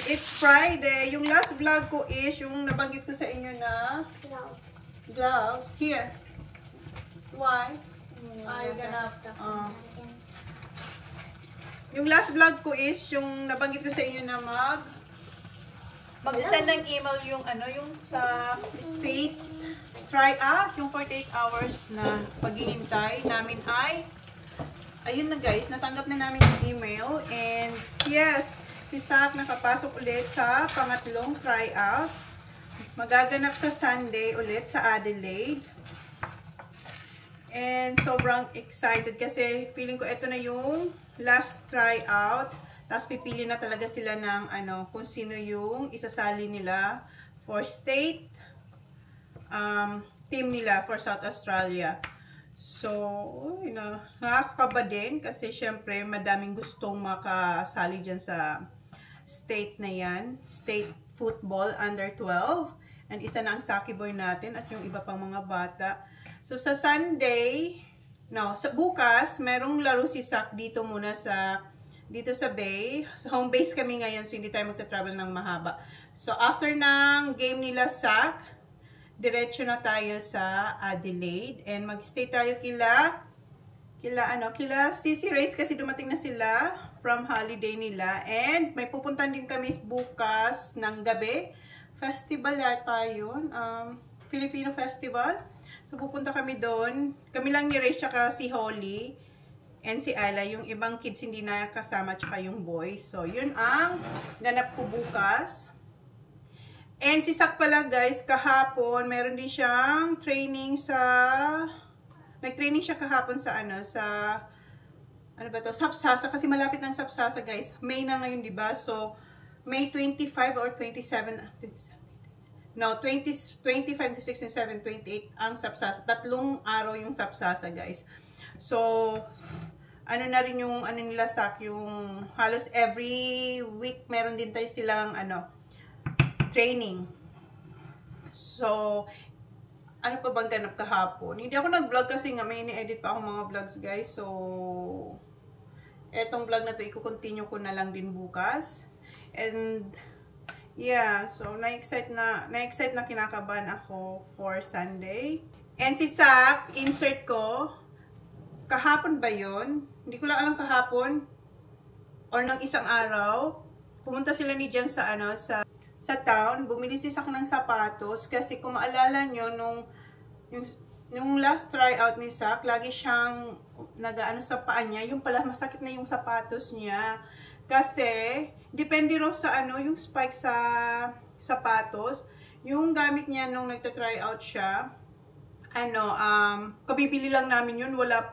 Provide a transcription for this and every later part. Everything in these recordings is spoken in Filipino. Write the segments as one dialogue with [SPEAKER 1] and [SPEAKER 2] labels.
[SPEAKER 1] It's Friday. Yung last vlog ko is yung nabanggit ko sa inyo na gloves. Here. Why? Are you gonna... yung last vlog ko is yung nabanggit ko sa inyo na mag-send ng email yung yung sa state try out, yung 48 hours na paghihintay namin ay ayun na guys, natanggap na namin yung email and yes, si Sak nakapasok ulit sa pangatlong tryout. Magaganap sa Sunday ulit sa Adelaide. And sobrang excited kasi feeling ko ito na yung last tryout. Tapos pipili na talaga sila ng kung sino yung isasali nila for state team nila for South Australia. So, nakakakaba din kasi syempre madaming gustong makasali dyan sa state na yan, state football under 12, and isa na ang Saki boy natin at yung iba pang mga bata. So sa Sunday, sa bukas, merong laro si Sak dito muna dito sa Bay. Sa home base kami ngayon, so hindi tayo magta-travel ng mahaba. So after ng game nila Sak, diretso na tayo sa Adelaide and mag-stay tayo kila Sisi Race kasi dumating na sila from holiday nila and may pupuntan din kami bukas ng gabi. Festival yata yun. Filipino festival. So pupunta kami doon. Kami lang ni Race tsaka si Holly and si Ayla. Yung ibang kids hindi na kasama tsaka yung boys. So yun ang ganap ko bukas. And si Sak pala guys, kahapon meron din siyang training nag-training siya kahapon sa Sapsasa, kasi malapit ng Sapsasa guys. May na ngayon, di ba? So, May 25 or 27, no, 25 to 16, 7, 28 ang Sapsasa. 3 araw yung Sapsasa guys. So, na rin yung nila Sak, yung halos every week meron din tayo silang training. So, ano pa bang ganap kahapon? Hindi ako nag-vlog kasi nga may ini-edit pa akong mga vlogs guys. So, etong vlog na to, i-continue ko na lang din bukas. And, yeah. So, na-excite na kinakabahan ako for Sunday. And si Sak, insert ko, kahapon ba yun? Hindi ko lang alam kahapon. Or ng isang araw. Pumunta sila ni Jan sa town, bumili si Sak ng sapatos kasi kung maalala nyo, yung last tryout ni Sak, lagi siyang sa paa niya, yung pala masakit na yung sapatos niya kasi depende raw sa yung spike sa sapatos, yung gamit niya nung nagta-tryout siya, kabibili lang namin yun, wala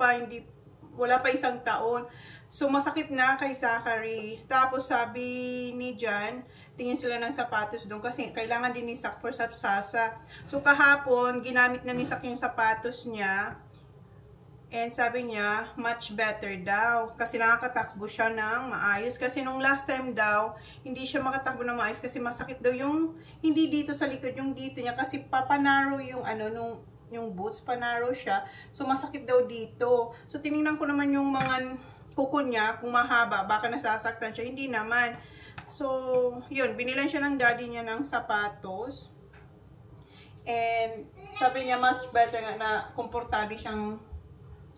[SPEAKER 1] pa isang taon. So masakit na kay Zachary. Tapos sabi ni Jan, tingin sila ng sapatos doon kasi kailangan din ni Sak for Sapsasa. So kahapon, ginamit na ni Sak yung sapatos niya. And sabi niya, much better daw. Kasi nakakatakbo siya ng maayos. Kasi nung last time daw, hindi siya makatakbo ng maayos kasi masakit daw yung, hindi dito sa likod, yung dito niya. Kasi papanaro yung yung boots, panaro siya. So masakit daw dito. So tinignan ko naman yung mga kuko niya, kung mahaba, baka nasasaktan siya. Hindi naman. So, yun, binilan siya ng daddy niya ng sapatos. And, sabi niya, much better nga na komportable siyang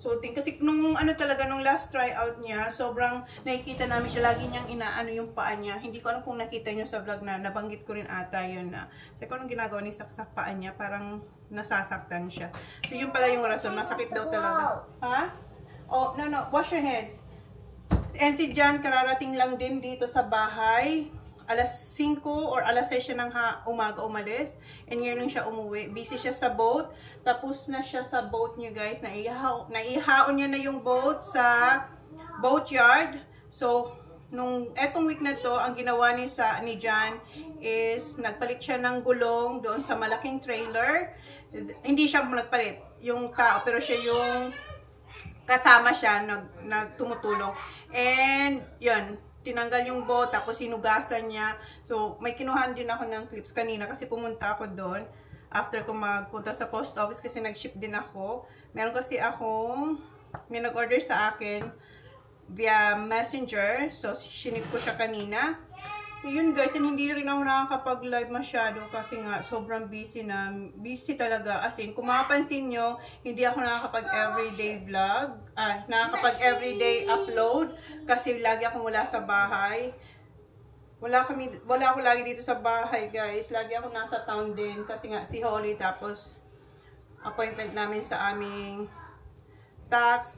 [SPEAKER 1] suotin. Kasi nung nung last tryout niya, sobrang nakikita namin siya, lagi niyang inaano yung paa niya. Hindi ko alam kung nakita niyo sa vlog na nabanggit ko rin ata yun na. Kasi kung anong ginagawa ni Sak sa paa niya, parang nasasaktan siya. So, yun pala yung rason. Masakit daw talaga. Ha? Oh, no. Wash your hands. And si Jan, kararating lang din dito sa bahay. Alas 5 or alas 6 siya ng umaga umalis. And ngayon lang siya umuwi. Busy siya sa boat. Tapos na siya sa boat niya guys. Naihaon niya na yung boat sa boatyard. So, etong week na to, ang ginawa ni Jan is nagpalit siya ng gulong doon sa malaking trailer. Hindi siya nagpalit yung tao, pero siya yung kasama siya, tumutulong. And, yun, tinanggal yung boat, tapos sinugasan niya. So, may kinuhan din ako ng clips kanina kasi pumunta ako doon. After ko magpunta sa post office kasi nag-ship din ako. Meron kasi may nag-order sa akin via messenger. So, sinip ko siya kanina. Si So yun guys, and hindi rin ako nakakapag-live masyado kasi nga sobrang busy na. Busy talaga. As in, kung mapapansin nyo, hindi ako nakakapag-everyday vlog. Nakakapag-everyday upload kasi lagi akong wala sa bahay. Wala ako lagi dito sa bahay guys. Lagi ako nasa town din kasi nga si Holly, tapos appointment namin sa aming tax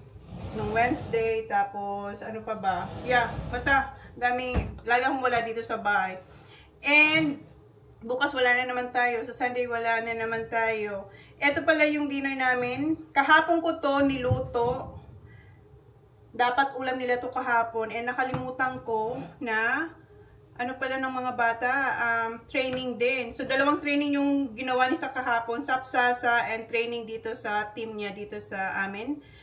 [SPEAKER 1] nung Wednesday, tapos ano pa ba? Yeah, basta lagi akong wala dito sa bahay. And bukas wala na naman tayo, sa Sunday wala na naman tayo. Ito pala yung dinner namin. Kahapon ko to niluto. Dapat ulam nila to kahapon, and nakalimutan ko na ano pala ng mga bata, training din. So, dalawang training yung ginawa niya sa kahapon, Sapsasa and training dito sa team niya dito sa amin.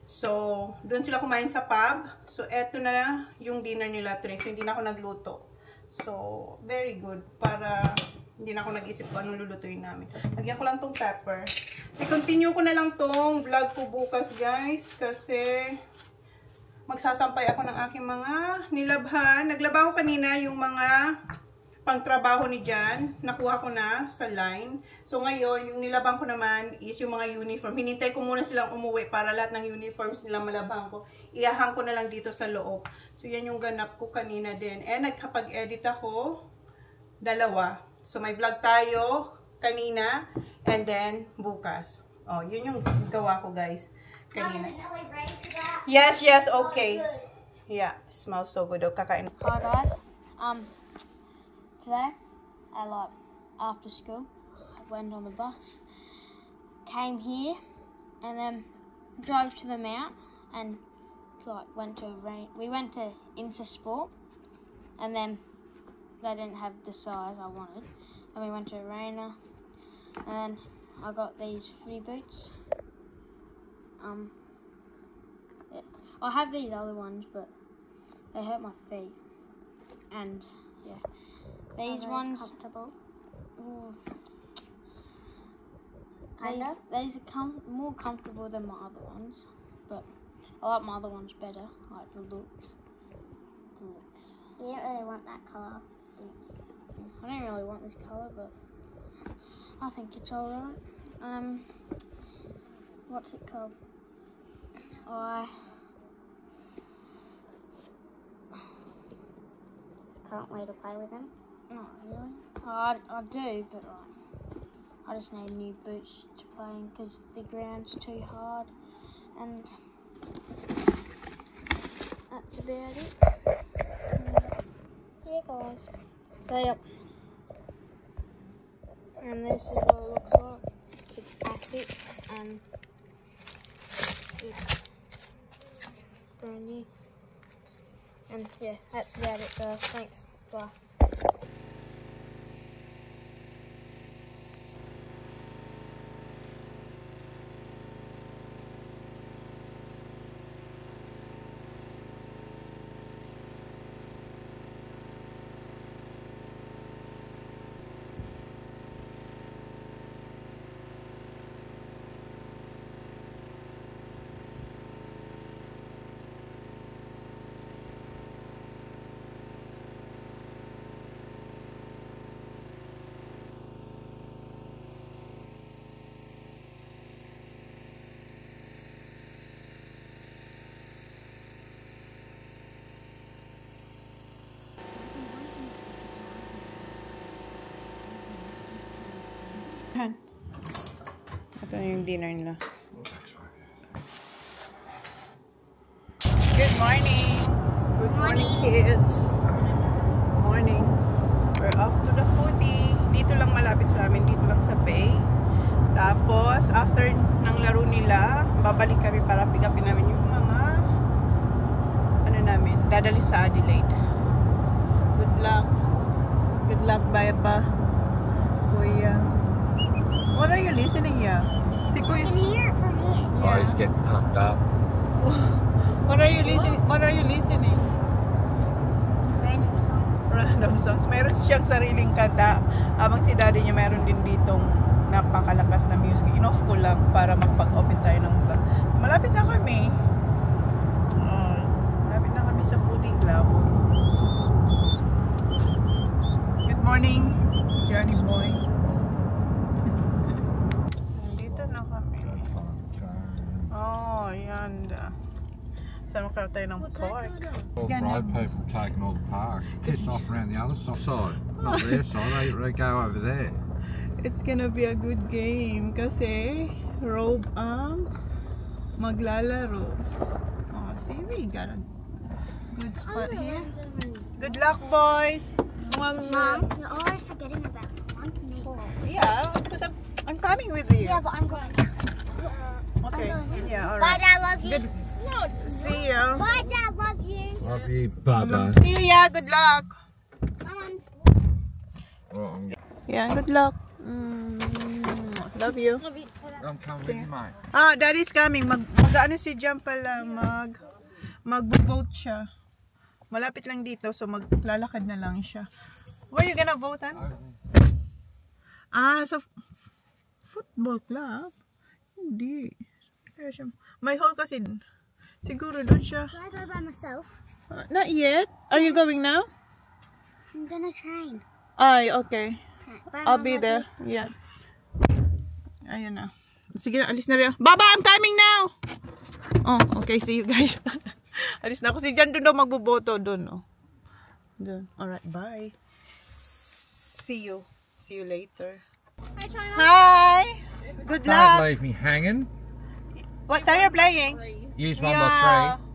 [SPEAKER 1] So, doon sila kumain sa pub. So, eto na yung dinner nila today. So, hindi na ako nagluto. So, very good. Para hindi na ako nag-isip kung anong lulutuin namin. Lagyan ko lang tong pepper. So, continue ko na lang tong vlog ko bukas, guys. Kasi magsasampay ako ng aking mga nilabhan. Naglaba ko kanina yung mga pangtrabaho ni Jan. Nakuha ko na sa line. So ngayon, yung nilabhan ko naman is yung mga uniform. Hinintay ko muna silang umuwi para lahat ng uniforms nila malabhan ko. Iahang ko na lang dito sa loob. So yan yung ganap ko kanina din. And nagkapag-edit ako, dalawa. So may vlog tayo kanina and then bukas. Oh, yun yung gawa ko guys. Kanina. Yes, okay. Yeah, smells so good. Kakain.
[SPEAKER 2] Hi guys. Today, after school, I went on the bus, came here, and then drove to the mount, and we went to Intersport, and then they didn't have the size I wanted. Then we went to Arena, and then I got these footy boots. Yeah. I have these other ones, but they hurt my feet. And yeah, these ones comfortable. These are more comfortable than my other ones, but I like my other ones better. I like the looks. You don't really want that colour. I don't really want this colour, but I think it's alright. What's it called? I can't wait to play with them. Not really. I do, but I just need new boots to play in because the ground's too hard, and that's about it. Yeah, guys. So yep. And this is what it looks like. It's Asics and it's brand new. And yeah, that's about it guys. Thanks. Bye.
[SPEAKER 1] Ito na yung dinner nila. Good morning! Good morning, kids! Morning! We're off to the foodie. Dito lang malapit sa amin. Dito lang sa Bay. Tapos, after ng laro nila, babalik kami para pick upin namin yung mga dadalhin sa Adelaide. Good luck. Good luck, Baba. Kuya. What are you listening here? Si Kuya.
[SPEAKER 2] I can hear it from here.
[SPEAKER 3] Yeah. Oh, he's getting pumped up.
[SPEAKER 1] What are you listening? What are you listening?
[SPEAKER 2] Random songs.
[SPEAKER 1] Random songs. Meron siyang sariling kanta. Habang si daddy niya meron din ditong napakalakas na music. Inoff ko lang para magpag-open tayo ng vlog. Malapit na kami. Malapit na kami sa foodie club. Johnny Boy. Dito na kami. Oh, yanda. Saan magkaroon tayo ng park?
[SPEAKER 3] All road people taking all the parks. Pissed off around the other side. Not their side, they go over there.
[SPEAKER 1] It's gonna be a good game kasi Robe ang maglalaro. Oh, see, we got a good spot here. Good luck, boys!
[SPEAKER 2] Mom, you're always forgetting about someone. Me.
[SPEAKER 1] Yeah, because I'm coming with you.
[SPEAKER 2] Yeah, but I'm going now.
[SPEAKER 1] Okay.
[SPEAKER 2] I'm going now.
[SPEAKER 1] Yeah, all
[SPEAKER 2] Bye,
[SPEAKER 1] right.
[SPEAKER 2] Dad. Love you.
[SPEAKER 1] Good. See you.
[SPEAKER 2] Bye, Dad. Love you.
[SPEAKER 3] Love you, Bubba.
[SPEAKER 1] See you. Yeah, good luck.
[SPEAKER 2] Mom.
[SPEAKER 1] Yeah, good luck. Love you.
[SPEAKER 2] Love you.
[SPEAKER 3] I'm coming with you, mate.
[SPEAKER 1] Ah, Daddy's coming. Mag-ano si Jam pala, mag-vote siya. Malapit lang dito, so maglalakad na lang siya. Where you gonna vote, han? Ah, sa football club? Hindi. Kaya siya. May hall kasi. Siguro doon siya.
[SPEAKER 2] Do I go by myself?
[SPEAKER 1] Not yet. Are you going now?
[SPEAKER 2] I'm gonna train.
[SPEAKER 1] Ay, okay.
[SPEAKER 2] Bye,
[SPEAKER 1] I'll
[SPEAKER 2] Mom,
[SPEAKER 1] be
[SPEAKER 2] love
[SPEAKER 1] there.
[SPEAKER 2] you.
[SPEAKER 1] Yeah. Ayun na. Sige na, alis na rin. Baba, I'm coming now! Oh, okay. See you guys. Alis na ako. Si Jan doon daw magboboto. Doon, oh. Doon. Alright, bye. See you. See you later.
[SPEAKER 2] Hi, China.
[SPEAKER 1] Hi! Good
[SPEAKER 3] Don't
[SPEAKER 1] luck!
[SPEAKER 3] leave me hanging.
[SPEAKER 1] What time are you playing?
[SPEAKER 3] Use 1 by
[SPEAKER 1] Yeah.
[SPEAKER 3] 3.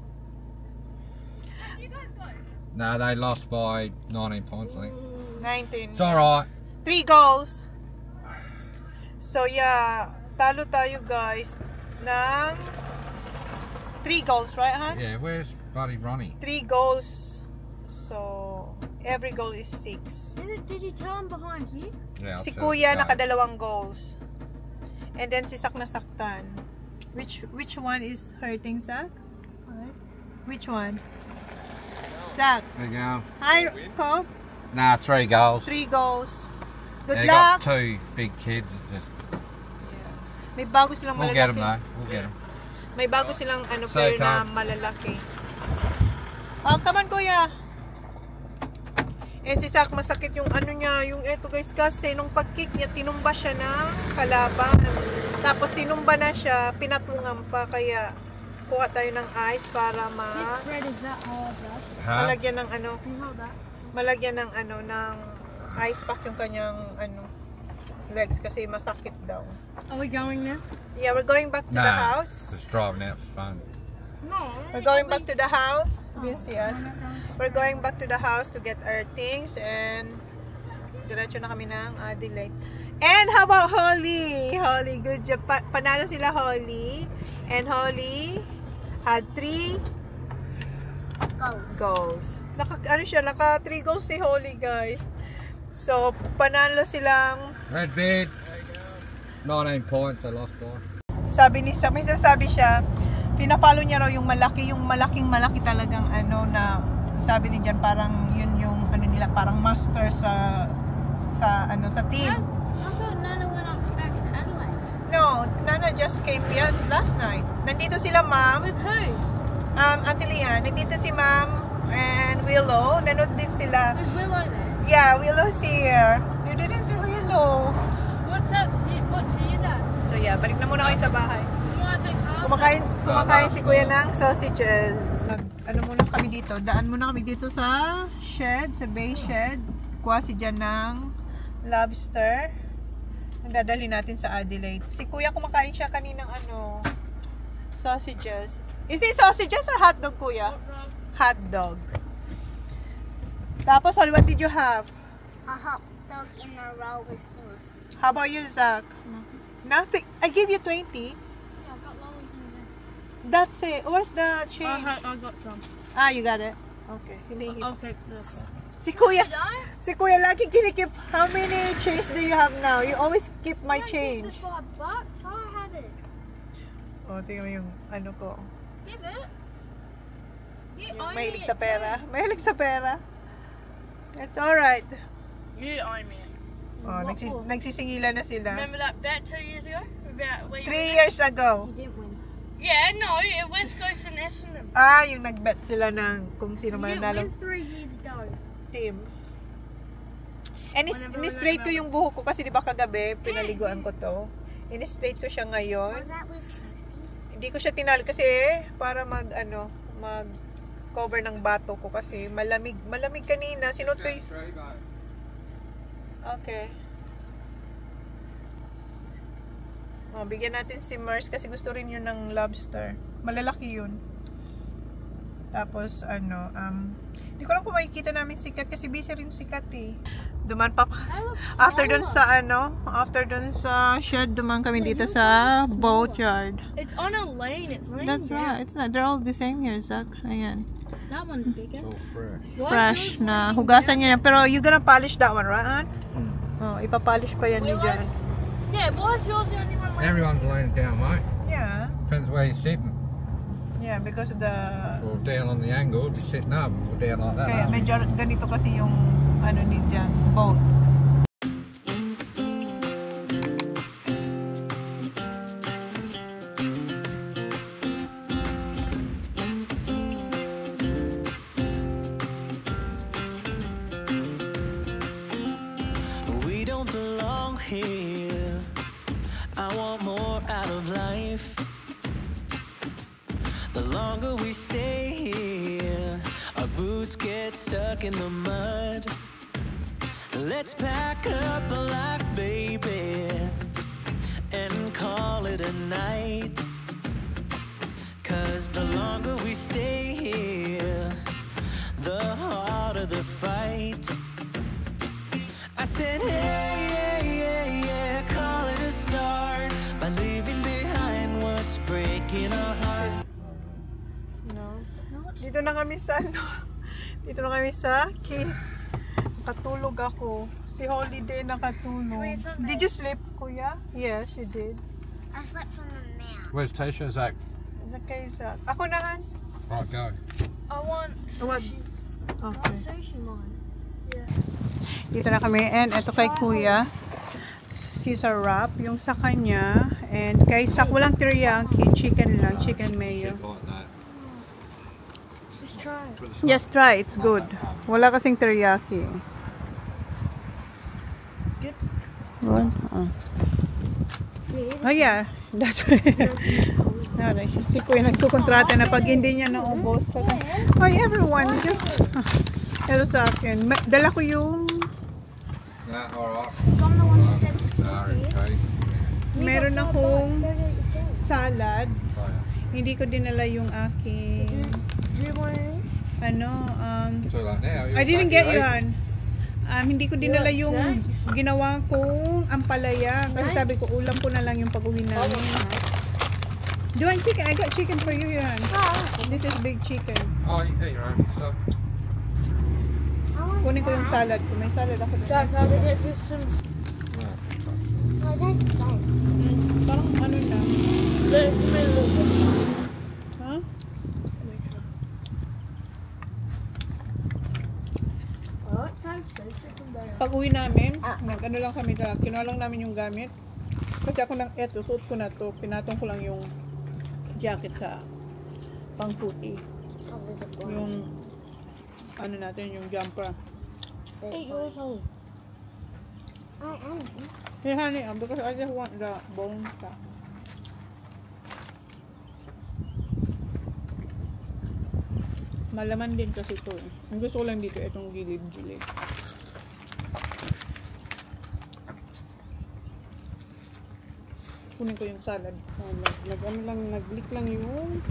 [SPEAKER 3] No, they lost by 19 points, I think.
[SPEAKER 1] 19.
[SPEAKER 3] It's alright.
[SPEAKER 1] 3 goals. So, yeah. Talo tayo, guys. Ng 3 goals, right, Han?
[SPEAKER 3] Yeah, where's bloody Ronnie?
[SPEAKER 1] 3 goals. So, every goal is 6.
[SPEAKER 2] Did you tell him behind you?
[SPEAKER 3] Yeah, I'll
[SPEAKER 1] Si
[SPEAKER 3] tell
[SPEAKER 1] Kuya
[SPEAKER 3] you.
[SPEAKER 1] nakadalawang goals. And then si Sak nasaktan. Which one is hurting, Sak? Which one? Sak.
[SPEAKER 3] There you go.
[SPEAKER 1] Hi, Cobb.
[SPEAKER 3] Nah, 3 goals.
[SPEAKER 1] 3 goals. Good
[SPEAKER 3] They
[SPEAKER 1] luck.
[SPEAKER 3] got 2 big kids. It's just,
[SPEAKER 1] May bago silang
[SPEAKER 3] we'll get them
[SPEAKER 1] malalaki.
[SPEAKER 3] though. We'll get them.
[SPEAKER 1] May bago silang ano
[SPEAKER 3] So,
[SPEAKER 1] player na
[SPEAKER 3] Cobb.
[SPEAKER 1] malalaki. Oh, come on, Kuya. And si Sak, masakit yung ano niya, yung eto guys, kasi nung pag-kick niya, tinumba siya ng kalaban. Tapos tinumba na siya, pinatungan pa, kaya kuha tayo ng ice para
[SPEAKER 2] This bread is that hard, Dad.
[SPEAKER 3] Huh?
[SPEAKER 1] malagyan ng ano,
[SPEAKER 2] Can you hold that?
[SPEAKER 1] malagyan ng ano, ng ice pack yung kanyang ano, legs kasi masakit daw.
[SPEAKER 2] Are we going now?
[SPEAKER 1] Yeah, we're going back to the
[SPEAKER 3] Nah,
[SPEAKER 1] house.
[SPEAKER 3] just driving out for fun.
[SPEAKER 2] No.
[SPEAKER 1] We're going back to the house. You can see us. We're going back to the house to get our things and diretso na kami ng Adelaide. And how about Holly? Holly, good job. Panalo sila Holly. And Holly had 3 goals. Ano siya, naka 3 goals si Holly, guys. So, panalo silang
[SPEAKER 3] Red bid. 19 points. They lost by.
[SPEAKER 1] sabi ni Sam, may sasabi siya, pina-follow niya raw yung malaking malaki talagang ano na sabi ni Jan parang yun yung ano nila parang master sa ano sa team.
[SPEAKER 2] I thought Nana went up back to Adelaide.
[SPEAKER 1] No, Nana just came last night. Nandito sila ma'am,
[SPEAKER 2] With who?
[SPEAKER 1] Auntie Lian, nandito si ma'am and Willow, nanood din sila.
[SPEAKER 2] Is Willow there?
[SPEAKER 1] Yeah, Willow's here. You didn't see Willow.
[SPEAKER 2] What's up? What's here, Dad?
[SPEAKER 1] So yeah, balik na muna kayo sa bahay.
[SPEAKER 2] You want to take half?
[SPEAKER 1] Kumakain si Kuya ng sausages. Ano muna kami dito? Daan muna kami dito sa shed, sa bay shed. Kuha si Jan ng lobster. Ang dadalhin natin sa Adelaide. Si Kuya kumakain siya kaninang ano, sausages. Is it sausages or hot dog, Kuya? Hot dog. Tapos, what did you have?
[SPEAKER 2] A hot dog in a roll with sauce.
[SPEAKER 1] How about you, Zach? Nothing. I give you 20.
[SPEAKER 2] Yeah, I got lollies in there.
[SPEAKER 1] That's it. Where's the change?
[SPEAKER 2] I got some.
[SPEAKER 1] Ah, you got it. Okay. Hinihingi.
[SPEAKER 2] Okay, this.
[SPEAKER 1] Si Kuya,
[SPEAKER 2] Did I?
[SPEAKER 1] si Kuya lagi kinikip. How many change do you have now? You always keep my change.
[SPEAKER 2] This $5. I had it.
[SPEAKER 1] Oh, tingnan mo yung ano ko.
[SPEAKER 2] Give it. You
[SPEAKER 1] Yung
[SPEAKER 2] owe
[SPEAKER 1] mahilig
[SPEAKER 2] me
[SPEAKER 1] sa
[SPEAKER 2] it
[SPEAKER 1] pera. Mahilig sa pera. It's alright.
[SPEAKER 2] too. You owe me it.
[SPEAKER 1] Oh, nagsisingilan na sila.
[SPEAKER 2] Remember that bet 2 years ago? About where
[SPEAKER 1] 3 years ago.
[SPEAKER 2] You didn't win. Yeah, no, it West Coast and Essendon.
[SPEAKER 1] Ah, yung nagbet sila ng kung sino
[SPEAKER 2] You didn't
[SPEAKER 1] mananalo
[SPEAKER 2] win 3 years ago.
[SPEAKER 1] team. And in-straight ko yung buhok ko kasi di ba kagabi, pinaliguan ko to. In-straight ko siya ngayon. Hindi ko siya tinali kasi para mag-cover ng bato ko kasi malamig kanina. Sinuot ko yung... Okay. Bigyan natin si Mars kasi gusto rin yun ng lobster. Malalaki yun. Tapos, hindi ko lang kung makikita namin sikat kasi busy rin sikat eh. Duman pa. After dun sa shed, duman kami dito sa boat yard.
[SPEAKER 2] It's on a lane. It's laying
[SPEAKER 1] That's right. It's not. They're all the same here, Zach. Ayan.
[SPEAKER 2] That one's bigger.
[SPEAKER 3] So fresh.
[SPEAKER 1] Fresh na. Hugasan niya yan. Pero you gonna polish that one, right? Oh, ipapolish pa yan ni Jan.
[SPEAKER 2] Yeah, why is yours the only one?
[SPEAKER 3] Everyone's laying down, mate.
[SPEAKER 1] Yeah.
[SPEAKER 3] Depends where you're sitting.
[SPEAKER 1] Yeah, because the...
[SPEAKER 3] Or down on the angle, just sitting up, or down like that.
[SPEAKER 1] Kaya medyo ganito kasi yung ni Jan, boat.
[SPEAKER 4] We don't belong here. I want more out of life. The longer we stay here, our boots get stuck in the mud. Let's pack up a life, baby, and call it a night. 'Cause the longer we stay here, the harder the fight. I said, yeah, call it a start by leaving behind what's breaking our hearts.
[SPEAKER 1] No. Dito na kami sa Dito na kami sa Nakatulog ako. Si Holiday nakatulog. Did you sleep, Kuya? Yes, she did.
[SPEAKER 2] I slept on the mat.
[SPEAKER 3] Where's Tisha, Zach?
[SPEAKER 1] Okay, Zach. Ako na, Han.
[SPEAKER 3] Right, go.
[SPEAKER 2] I want
[SPEAKER 1] What? Okay.
[SPEAKER 2] sushi, Mom.
[SPEAKER 1] Dito na kami. And ito kay Kuya. Caesar wrap. Yung sa kanya. And kay Zach, walang teriyaki. Chicken lang. Chicken mayo.
[SPEAKER 3] Sit like that.
[SPEAKER 2] Just try it.
[SPEAKER 3] Put the
[SPEAKER 1] Yes, try. It's good. Wala kasing teriyaki.
[SPEAKER 2] Good.
[SPEAKER 1] What? Oh yeah. That's right. Si Kuya nagkukontrata na pag hindi niya naubos. Hi everyone. Just... Ito sa akin. Dala ko yung...
[SPEAKER 3] Yeah, alright.
[SPEAKER 2] I'm the one who said the
[SPEAKER 3] Sorry, okay.
[SPEAKER 1] Meron akong salad.
[SPEAKER 3] Sorry.
[SPEAKER 1] Hindi ko dinala yung aking...
[SPEAKER 2] Do you want it?
[SPEAKER 3] So like now,
[SPEAKER 1] I didn't get you,
[SPEAKER 3] on.
[SPEAKER 1] Han. Hindi ko dinala yung ginawa kong ampalaya. Kasi sabi ko, ulam ko na lang yung pag-uwi namin. Do you want chicken? I got chicken for you here, Han. This is big chicken.
[SPEAKER 3] Oh, you eat your own stuff.
[SPEAKER 1] Kunin ko yung salad ko. May salad ako.
[SPEAKER 2] Dad, can we get you some?
[SPEAKER 3] No.
[SPEAKER 2] No, it tastes the same.
[SPEAKER 1] Parang ano na.
[SPEAKER 2] Look, come here, look.
[SPEAKER 1] Huh?
[SPEAKER 2] Oh, it tastes so different better.
[SPEAKER 1] Pag uwi namin, nag-ano lang kami talaga. Kinuha lang namin yung gamit. Kasi ako lang, eto, suot ko na to. Pinatong ko lang yung jacket sa pang-puti.
[SPEAKER 2] Oh, there's a bone.
[SPEAKER 1] Yung, ano natin, yung jumper.
[SPEAKER 2] Eat yours, honey. I am.
[SPEAKER 1] Hey honey, because I just want the bone stuff. Malaman din kasi ito eh. Ang gusto ko lang dito, itong gilid-gilid. Kunin ko yung salad. Nag-leak lang yung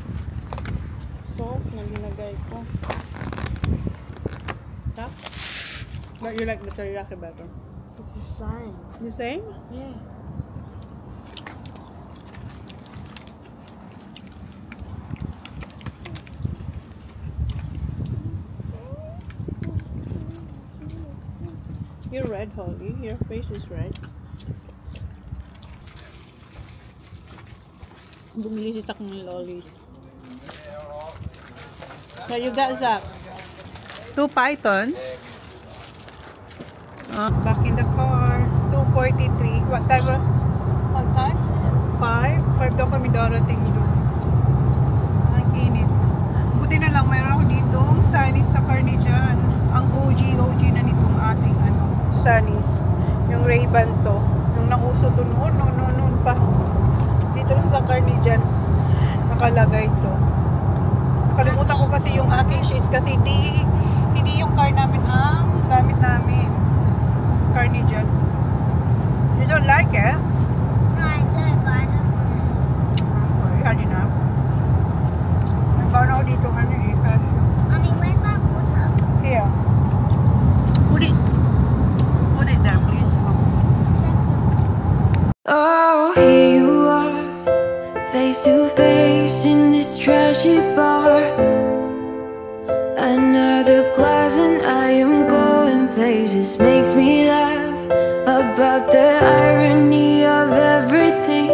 [SPEAKER 1] sauce na linagay ko. Huh? But you like the teriyaki better?
[SPEAKER 2] It's the same.
[SPEAKER 1] The same?
[SPEAKER 2] Yeah.
[SPEAKER 1] You're red, Holly. Your face is red. Bumili si Sak ng lollies. So you got Zach. 2 pythons. Back in the car. 2:43. What time? What time? 5? 5 daw kami darating doon. Ang init. Buti na lang mayroon ako ditong Chinese sa car ni Jan. Ang OG na nitong ating sunnies. Yung Ray-Ban to. Yung nauso to noon pa. Dito lang sa car ni Jan. Nakalagay to. Nakalimutan ko kasi yung aking shades kasi hindi yung car namin ang gamit namin. Car ni Jan. You don't like it?
[SPEAKER 2] No, I do, but I don't want
[SPEAKER 1] Okay, had enough. Nagbaon ako dito ano eh.
[SPEAKER 2] it. Mommy, where's my water?
[SPEAKER 1] Here. Put it there, please.
[SPEAKER 2] Thank you.
[SPEAKER 5] Oh, here you are, face to face in this trashy bar. Another glass and I am going places. Makes me laugh about the irony of everything.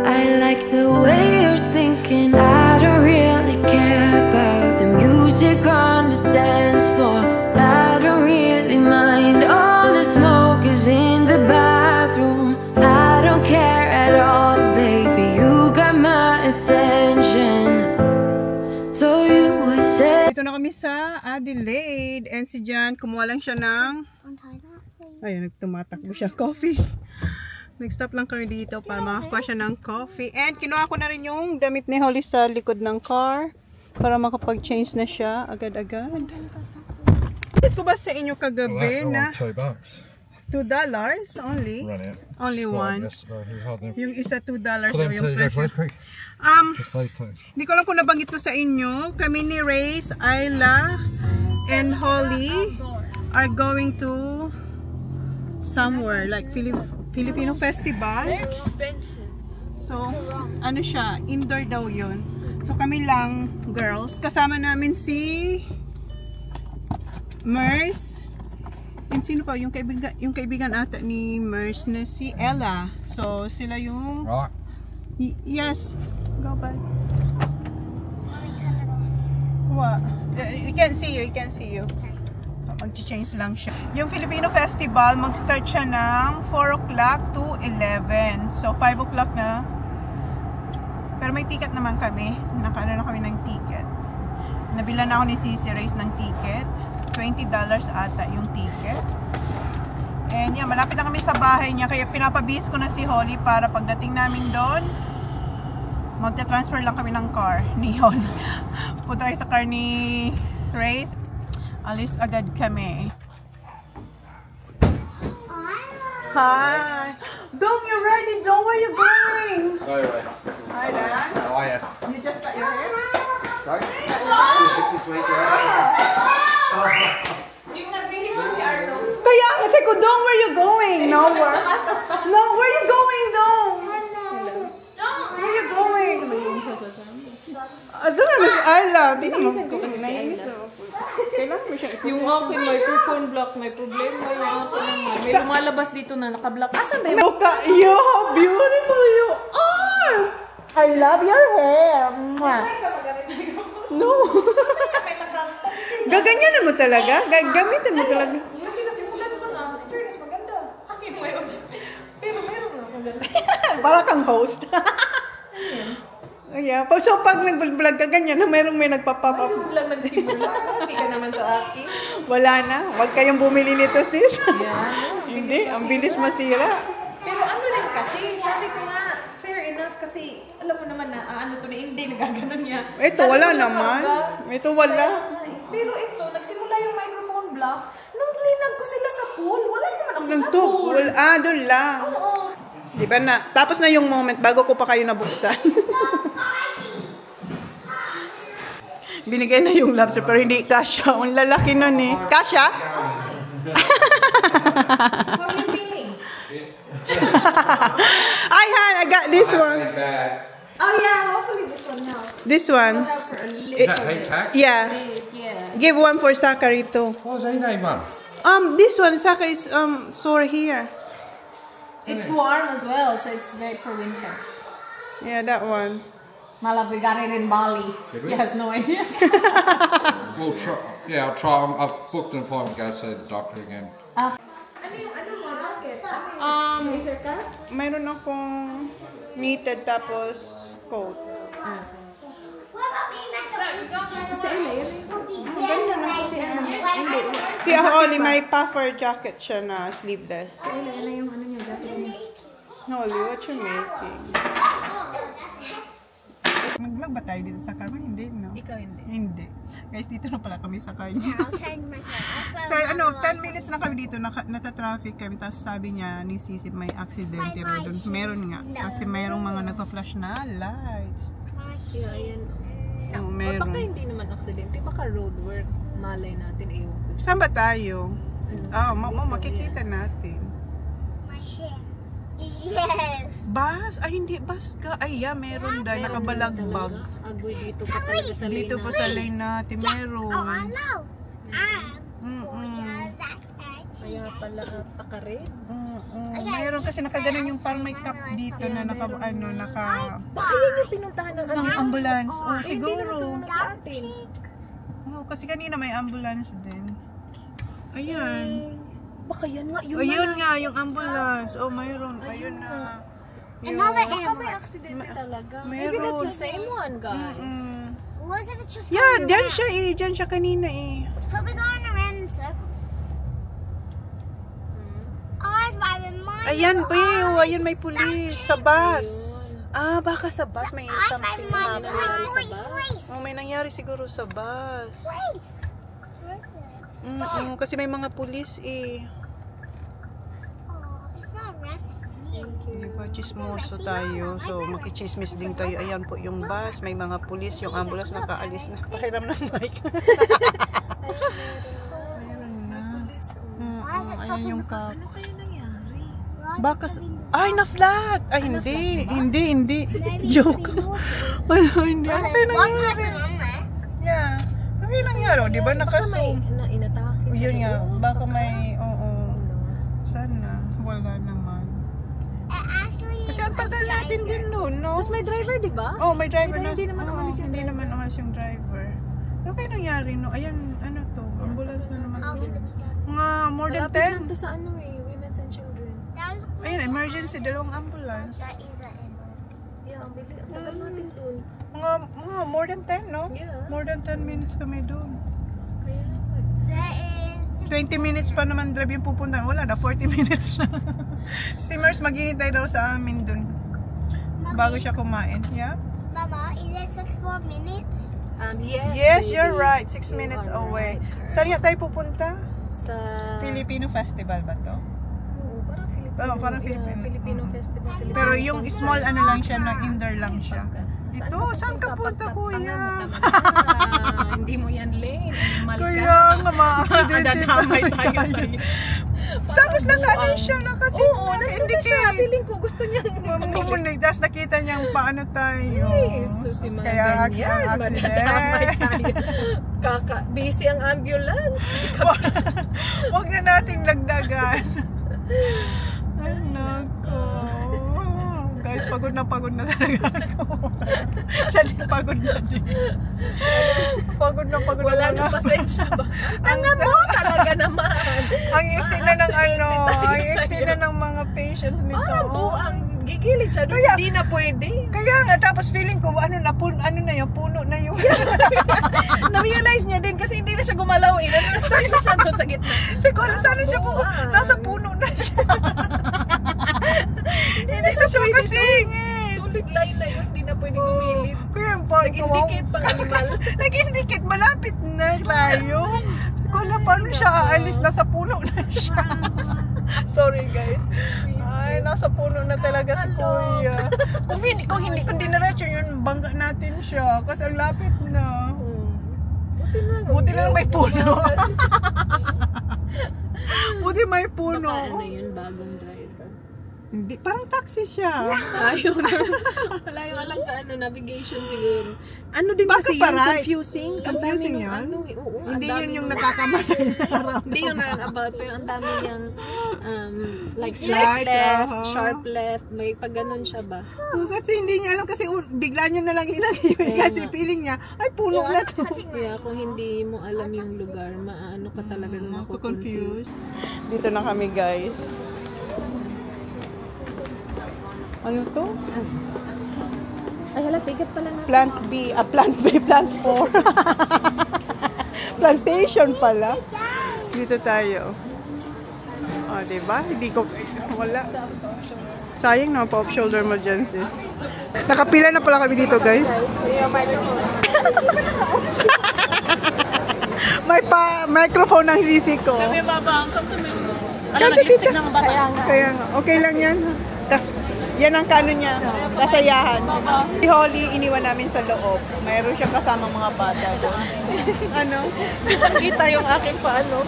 [SPEAKER 5] I like the way you're thinking. I don't really care about the music on the dance floor. I don't really mind. All the smoke is in the bathroom. I don't care at all, baby. You got my attention. So you would say.
[SPEAKER 1] Dito na kami sa Adelaide and si Jan, kumuha lang siya ng
[SPEAKER 2] Untie that, please.
[SPEAKER 1] ayun, tumatakbo siya, coffee. Nag-stop lang kami dito para makakuha siya ng coffee. And kinuha ko na rin yung damit ni Holly sa likod ng car para makapag-change na siya agad-agad. Ito ba sa inyo kagabi na
[SPEAKER 3] $2.
[SPEAKER 1] $2 only?
[SPEAKER 3] Run out.
[SPEAKER 1] Only one. Yung isa $2 daw yung presyo. Hindi ko lang kung nabanggit ko sa inyo. Kami ni Race, Ayla, and Holly are going to somewhere like Filipino festival.
[SPEAKER 2] Expensive.
[SPEAKER 1] So, ano siya, indoor daw yun. So, kami lang, girls. Kasama namin si Mers. And sino pa? Yung kaibigan ata ni Mers na si Ella. So, sila yung...
[SPEAKER 3] Right.
[SPEAKER 1] Yes. Go back.
[SPEAKER 2] Mommy, turn it on.
[SPEAKER 1] What? You can't see you. You can't see you. Mag-change lang siya. Yung Filipino Festival, mag-start siya ng 4 o'clock to 11. So, 5 o'clock na. Pero may ticket naman kami. Nakaano na kami ng ticket. Nabila na ako ni Sisi Race ng ticket. $20 ata yung ticket. And yan, malapit na kami sa bahay niya. Kaya pinapabis ko na si Holly para pagdating namin doon, magta-transfer lang kami ng car ni Holly. Punta tayo sa car ni Race. Alis agad kami. Hi! Dong, you ready? Dong, where you going?
[SPEAKER 3] Hi,
[SPEAKER 1] Hi, Dad.
[SPEAKER 3] how are you?
[SPEAKER 1] You just got your hair?
[SPEAKER 3] Sorry? This week,
[SPEAKER 1] Kaya nga sa ko, Dong, where you going? Nowhere. No, where you going, Dong? Where you going? Doon na si Ayla. Binisan ko kasi nainis. Kailangan mo siya
[SPEAKER 6] Yung aking microphone block, may problema yung ato naman. May lumalabas dito na nakablock. Asan ba yun?
[SPEAKER 1] Look at you, how beautiful you are! I love your hair. Mwah. No. Gaganyanan mo talaga? Gagamitin mo talaga?
[SPEAKER 6] Kasi nasimulan ko na. In fairness, maganda. Pero meron na maganda.
[SPEAKER 1] Para kang host. Yeah. So pag nag-vlog ka ganyan, mayroong may nagpa-pop up.
[SPEAKER 6] Ayun lang nagsimula. Hindi ka naman sa akin.
[SPEAKER 1] Wala na. Huwag kayong bumili nito, sis.
[SPEAKER 6] Yan.
[SPEAKER 1] Hindi, ang bilis masira.
[SPEAKER 6] Pero ano rin kasi, sabi ko nga, fair enough kasi alam mo naman na ano to na hindi nagaganon niya.
[SPEAKER 1] Ito,
[SPEAKER 6] Dati
[SPEAKER 1] wala
[SPEAKER 6] ko siya
[SPEAKER 1] naman.
[SPEAKER 6] karga.
[SPEAKER 1] Ito, wala.
[SPEAKER 6] Pero ito, nagsimula yung microphone block. Nung linag ko sila sa pool, wala naman ako sa
[SPEAKER 1] Nagtub.
[SPEAKER 6] pool.
[SPEAKER 1] Doon lang.
[SPEAKER 6] Oo.
[SPEAKER 1] Di ba na? Tapos na yung moment bago ko pa kayo nabuksan. Binigay na yung lobster pero hindi kasha. Ang lalaki nun eh. Kasha?
[SPEAKER 6] How are you feeling?
[SPEAKER 1] I got this one.
[SPEAKER 6] Oh yeah, hopefully this one helps.
[SPEAKER 1] This one.
[SPEAKER 6] Help for a little
[SPEAKER 3] Is that heat pack?
[SPEAKER 1] Yeah.
[SPEAKER 6] days, yeah.
[SPEAKER 1] Give one for Zachary too.
[SPEAKER 3] What was he name, Mum?
[SPEAKER 1] This one, Zachary is sore here.
[SPEAKER 6] It's warm as well, so it's great for winter.
[SPEAKER 1] Yeah, that one.
[SPEAKER 6] Malab, we got it in Bali. He has no idea.
[SPEAKER 3] We'll try. Yeah, I'll try. I've booked an appointment to go see the doctor again.
[SPEAKER 6] Ano mo jacket? Laser cut?
[SPEAKER 1] Mayroon akong knitted tapos coat.
[SPEAKER 6] Kasi ano, yun yung
[SPEAKER 1] Ganda na kasi. Hindi. Si Holly, may puffer jacket siya na sleeveless.
[SPEAKER 6] Ano yung ano niya, jacket niya?
[SPEAKER 1] Holly, what you making? Mag-vlog ba tayo dito sa car? Hindi, no?
[SPEAKER 6] Ikaw hindi.
[SPEAKER 1] Hindi. Guys, dito na pala kami sa car niya.
[SPEAKER 5] I'll change my hair.
[SPEAKER 1] Tayo, 10 minutes na kami dito, nata-traffic kami, tapos sabi niya, ni Sisip may aksidente raw doon. Meron nga, kasi mayroong mga nagpa-flash na lights.
[SPEAKER 6] Yeah, ayan.
[SPEAKER 1] Oh,
[SPEAKER 6] Baka
[SPEAKER 1] meron.
[SPEAKER 6] hindi naman aksidente, baka road work. Malay natin, ewan ko.
[SPEAKER 1] Saan ba tayo?
[SPEAKER 6] Ano,
[SPEAKER 1] Makikita natin.
[SPEAKER 5] My hair. Yes.
[SPEAKER 1] Bus? Ay, hindi bus ka. Ay, yeah, meron dahil nakabalagbag.
[SPEAKER 6] Agoy dito pa talaga sa lane
[SPEAKER 1] Dito pa sa lane natin, meron.
[SPEAKER 5] Oh, I know.
[SPEAKER 6] Kaya pala taka-red.
[SPEAKER 1] Meron kasi nakaganon yung parang may cup dito na naka.
[SPEAKER 6] Baka yun yung pinuntahan ng
[SPEAKER 1] Ng ambulance. Oh,
[SPEAKER 6] Hindi naman
[SPEAKER 1] siguro.
[SPEAKER 6] sumunod sa atin.
[SPEAKER 1] Oh, kasi kanina may ambulance din. Ayan.
[SPEAKER 6] Baka yan nga, yun
[SPEAKER 1] Ayun nga, yung ambulance. Oh, mayroon. Ayun na.
[SPEAKER 5] Another
[SPEAKER 6] Baka may aksidente talaga. Maybe
[SPEAKER 1] meron.
[SPEAKER 6] that's the same one, guys.
[SPEAKER 5] What if it's just
[SPEAKER 1] Yeah,
[SPEAKER 5] going
[SPEAKER 1] dyan
[SPEAKER 5] around?
[SPEAKER 1] siya eh. Dyan siya kanina eh.
[SPEAKER 5] But we're going around in circles. Oh, I remind
[SPEAKER 1] Ayan,
[SPEAKER 5] you,
[SPEAKER 1] Beo.
[SPEAKER 5] oh,
[SPEAKER 1] Ayun, may pulis. Sa bus. Ah, baka sa bus may
[SPEAKER 5] I
[SPEAKER 1] something
[SPEAKER 5] remind you,
[SPEAKER 1] happen.
[SPEAKER 5] please.
[SPEAKER 1] Oh, may nangyari siguro sa bus.
[SPEAKER 5] Please.
[SPEAKER 1] Kasi may mga pulis eh.
[SPEAKER 5] Oh, it's not rest.
[SPEAKER 1] Diba, chismoso tayo. So, makichismis din tayo. Ayan po yung bus. May mga pulis. Yung ambulance nakaalis na. Pakiram ng mic. Meron na. Ayan yung cup.
[SPEAKER 6] Ano kaya nangyari?
[SPEAKER 1] Baka ay, na-flat! Ay, hindi. Joke. Wala, hindi. Ano kayo
[SPEAKER 5] One
[SPEAKER 1] nangyari?
[SPEAKER 5] person on there.
[SPEAKER 1] Yeah. Ano kayo nangyari? Di ba
[SPEAKER 6] Baka may
[SPEAKER 1] nakasum?
[SPEAKER 6] inatake sa
[SPEAKER 1] Yun nga.
[SPEAKER 6] loob.
[SPEAKER 1] Baka may, oo.
[SPEAKER 6] Ulos.
[SPEAKER 1] Sana. Wala naman.
[SPEAKER 5] Actually,
[SPEAKER 1] Kasi ang tagal natin din noon, no?
[SPEAKER 6] Tapos may driver, di ba?
[SPEAKER 1] Oh, may driver
[SPEAKER 6] Kita,
[SPEAKER 1] na.
[SPEAKER 6] hindi naman umalis yung
[SPEAKER 1] Hindi
[SPEAKER 6] driver.
[SPEAKER 1] naman umalis yung driver. Ano kayo nangyari, no? Ayan, ano to? Ambulance na naman
[SPEAKER 5] how
[SPEAKER 1] to.
[SPEAKER 5] would it be done?
[SPEAKER 1] Mga more than
[SPEAKER 6] Malapit lang
[SPEAKER 1] 10?
[SPEAKER 6] to sa ano eh, Women's and Children.
[SPEAKER 5] That looks
[SPEAKER 1] Ayan, emergency. Dalawang ambulance.
[SPEAKER 5] that is an ambulance.
[SPEAKER 6] Yeah, ang bilis. Ang tagal natin dun.
[SPEAKER 1] Mga more than 10, no?
[SPEAKER 6] Yeah.
[SPEAKER 1] More than 10 minutes kami doon.
[SPEAKER 6] Kaya,
[SPEAKER 5] There is
[SPEAKER 1] 20 minutes pa naman drive yung pupunta. Wala na, 40 minutes na. Si Mers maghihintay daw sa amin dun. Bago siya kumain. Yeah?
[SPEAKER 5] Mama, is it 6 more minutes?
[SPEAKER 6] yes,
[SPEAKER 1] Yes,
[SPEAKER 6] baby.
[SPEAKER 1] you're right. 6
[SPEAKER 6] You
[SPEAKER 1] minutes
[SPEAKER 6] are
[SPEAKER 1] away.
[SPEAKER 6] right.
[SPEAKER 1] Saan nga tayo pupunta?
[SPEAKER 6] Sa...
[SPEAKER 1] Filipino Festival ba to?
[SPEAKER 6] Oo, parang Filipino.
[SPEAKER 1] Oo, parang
[SPEAKER 6] yeah,
[SPEAKER 1] Filipino.
[SPEAKER 6] Filipino festival. Filipino
[SPEAKER 1] Pero yung
[SPEAKER 6] concert.
[SPEAKER 1] small ano lang siya, na indoor lang siya.
[SPEAKER 6] Saan
[SPEAKER 1] Ito, saan ka punta, kuya?
[SPEAKER 6] Hindi mo yan lane. Animal ka.
[SPEAKER 1] Kaya nga ma-accidente
[SPEAKER 6] Dadamay tayo
[SPEAKER 1] tayo.
[SPEAKER 6] sa'yo.
[SPEAKER 1] Tapos naka-ano siya, nakasin.
[SPEAKER 6] Oo, nandun na siya. Feeling ko gusto niyang
[SPEAKER 1] Bumunig, tapos nakita niyang paano tayo.
[SPEAKER 6] Jesus, si mga
[SPEAKER 1] Kaya
[SPEAKER 6] ganyan, madadamay tayo. Busy ang ambulance.
[SPEAKER 1] Huwag na nating lagdagan. Ay, nako. Guys, pagod na talaga ako. Siya din pagod na din. Pagod na
[SPEAKER 6] Wala
[SPEAKER 1] lang
[SPEAKER 6] na
[SPEAKER 1] ako.
[SPEAKER 6] pasensya ba? Ang mo talaga naman.
[SPEAKER 1] Ang eksena ng ano,
[SPEAKER 6] tayo
[SPEAKER 1] ang eksena
[SPEAKER 6] sa'yo.
[SPEAKER 1] ng mga patients nito.
[SPEAKER 6] Parang buang gigilid siya doon.
[SPEAKER 1] Kaya-
[SPEAKER 6] Hindi na pwede.
[SPEAKER 1] Kaya nga, tapos feeling ko, ano na yung puno na yung...
[SPEAKER 6] Na-realize niya din kasi hindi na siya gumalaw. Na-stuck na siya doon sa gitna.
[SPEAKER 1] Sabi ko, sana siya po,
[SPEAKER 6] Buang.
[SPEAKER 1] nasa puno na siya. Hindi na siya makasingit.
[SPEAKER 6] Solid line na yun. Hindi na pwede gumilid.
[SPEAKER 1] Kaya yung parang
[SPEAKER 6] Nag-indicate pang animal.
[SPEAKER 1] Nag-indicate, malapit na tayo. Sabi ko, paano siya aalis? Nasa puno na siya. Sorry guys. Ay, nasa puno na talaga si Kuya. Kung diniretso yun, bangga natin siya. Kasi ang lapit na. Buti na lang may puno. Buti may puno.
[SPEAKER 6] Baka ano yun, bagong driver.
[SPEAKER 1] Hindi, parang taxi siya.
[SPEAKER 6] Ayaw na. Wala yung alam sa ano, navigation siguro. Ano din
[SPEAKER 1] Baka
[SPEAKER 6] kasi yun,
[SPEAKER 1] paray.
[SPEAKER 6] confusing. Ang
[SPEAKER 1] Confusing
[SPEAKER 6] dami nung
[SPEAKER 1] yun?
[SPEAKER 6] Ano, oo,
[SPEAKER 1] Hindi
[SPEAKER 6] ang dami
[SPEAKER 1] yun yung
[SPEAKER 6] nung-
[SPEAKER 1] nakakamatay na araw.
[SPEAKER 6] Hindi yun about, pero ang dami niyang like
[SPEAKER 1] Lights,
[SPEAKER 6] slight left,
[SPEAKER 1] aha.
[SPEAKER 6] sharp left, may pag ganun siya ba?
[SPEAKER 1] Kasi hindi niya alam kasi bigla niya na lang ilagay yun. Kasi feeling niya, ay puno na to.
[SPEAKER 6] Kaya kung hindi mo alam yung lugar, maano ka talaga na
[SPEAKER 1] Confused. Dito na kami guys. Ano to?
[SPEAKER 6] Ay hala, ticket pala na.
[SPEAKER 1] Plant B, plant 4. Plantation pala. Dito tayo. O, diba? Hindi ko, wala. Sayang naman pa off shoulder mo dyan, sis. Nakapila na pala kami dito, guys. May microphone ng sisi ko.
[SPEAKER 6] Kami babangkam sa may... Ano, nag-lipstick na mabata.
[SPEAKER 1] Kaya nga, okay lang yan. Yan ang kano niya, kasayahan. Si Holly, iniwan namin sa loob. Mayroon siyang kasamang mga bata doon. Ano?
[SPEAKER 6] Kita yung aking paano.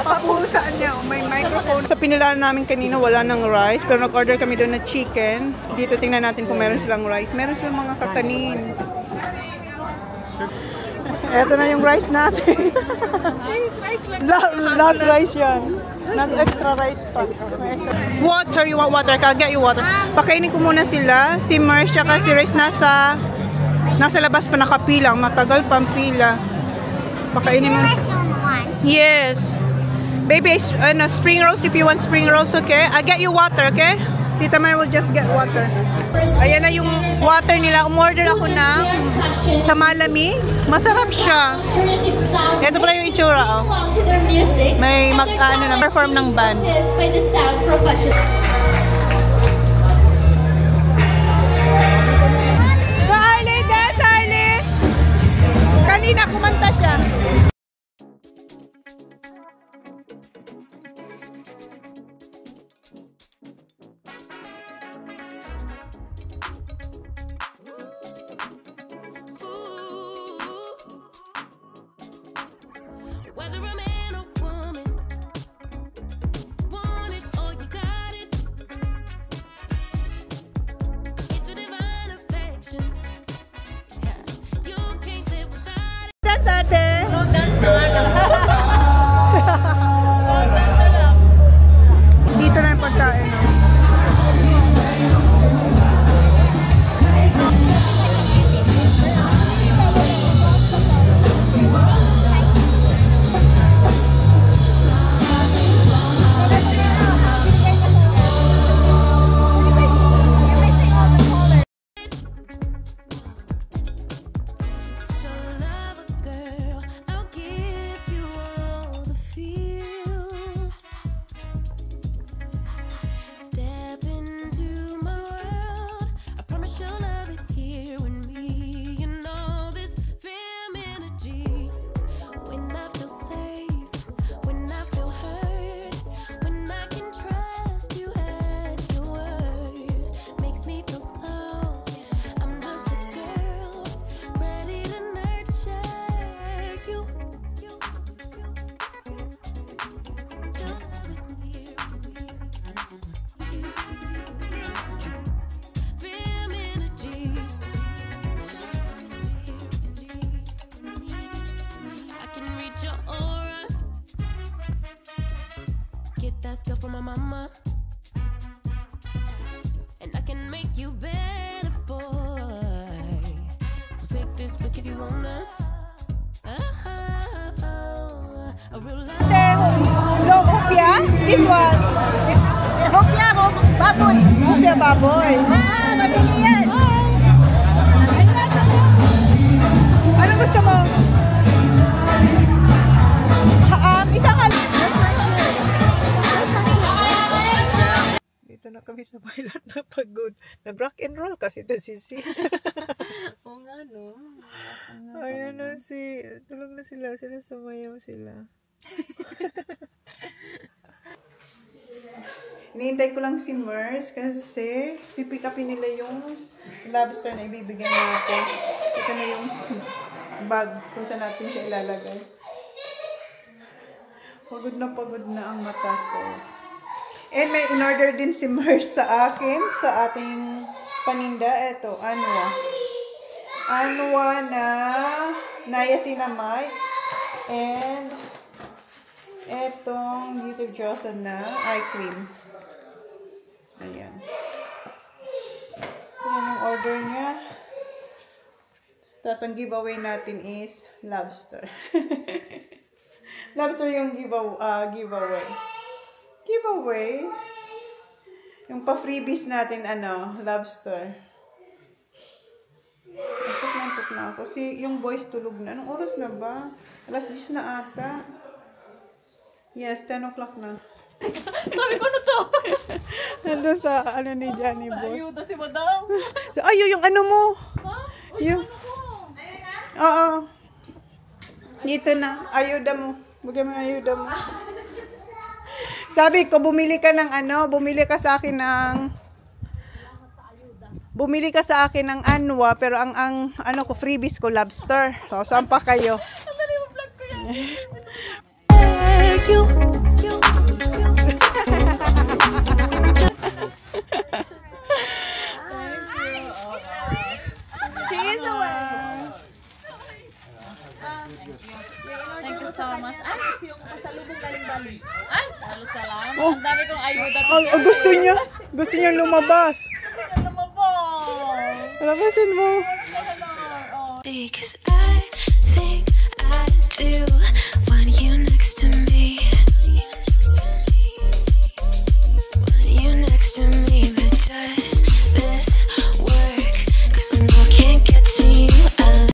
[SPEAKER 1] Papusa niya. May microphone. Sa pinilaan namin kanina, wala ng rice. Pero nag-order kami doon na chicken. Dito tingnan natin kung meron silang rice. Meron silang mga kakanin. Eto na yung rice natin. Not rice yan. Not extra rice pa. Water, you want water? I'll get you water. Pakainin ko muna sila. Si Mars tsaka si Rice nasa labas pa nakapilang. Matagal pang pila. Pakainin mo. Yes. Baby, spring rolls if you want spring rolls, okay? I'll get you water, okay? Tita Mary will just get water. Ayan na yung water nila. Umorder ako ng sa malamig. Masarap siya. Ito pala yung itsura. Oh. May perform ng band. Arlie, dance Arlie! Kanina kumanta siya.
[SPEAKER 7] Whether a man or woman, want it or you got it. It's a divine affection. Yeah. You can't live without it.
[SPEAKER 1] Dance ate!
[SPEAKER 6] No, dance na
[SPEAKER 1] Dito na yung pagkain. No?
[SPEAKER 7] Stuff from my mama, and I can make you better, boy. We'll take this risk if you wanna. A real love.
[SPEAKER 1] Hopia? This one? Hopia, baboy. Hopia, baboy. Mabili yan. Ano gusto mo? Isang dito na kami sa bailat na pagod. Nag-rock and roll kasi ito si Sis.
[SPEAKER 6] Oo nga, no?
[SPEAKER 1] Ayan na si... Tulog na sila. Sumayaw sila. Hinihintay ko lang si Mers kasi pipick upin nila yung lobster na ibibigyan natin. Ito na yung bag kung saan natin siya ilalagay. Pagod na ang mata ko. And may in-order din si Mers sa akin, sa ating paninda. Ito, Anwa. Anwa na niacinamide. And etong Beauty Johnson na eye cream. Ayan. Ayan yung order niya. Tapos ang giveaway natin is lobster. Lobster yung giveaway. Giveaway. Yung pa-freebies natin, lobster. Tuk na ako. Kasi yung boys tulog na. Anong oras na ba? Alas 10 na ata. Yes, 10 o'clock na.
[SPEAKER 6] Sabi ko na to.
[SPEAKER 1] Nandun sa ano ni Johnny Boy.
[SPEAKER 6] Ayuda si madam.
[SPEAKER 1] So, ay, yung ano mo. Yung... Oo. Dito na. Ayuda mo. Bigyan mo yung ayuda mo. Sabi ko, bumili ka ng ano, bumili ka sa akin ng anwa, pero ang ano ko, freebies ko, lobster. So, saan pa kayo?
[SPEAKER 6] Thank you so much. Ay, kasi yung pasalubong galing-balik. Ay, salamat. Ang dami kong ayuda.
[SPEAKER 1] Gusto niya lumabas. Labasin mo.
[SPEAKER 5] Cause I think I do want you next to me.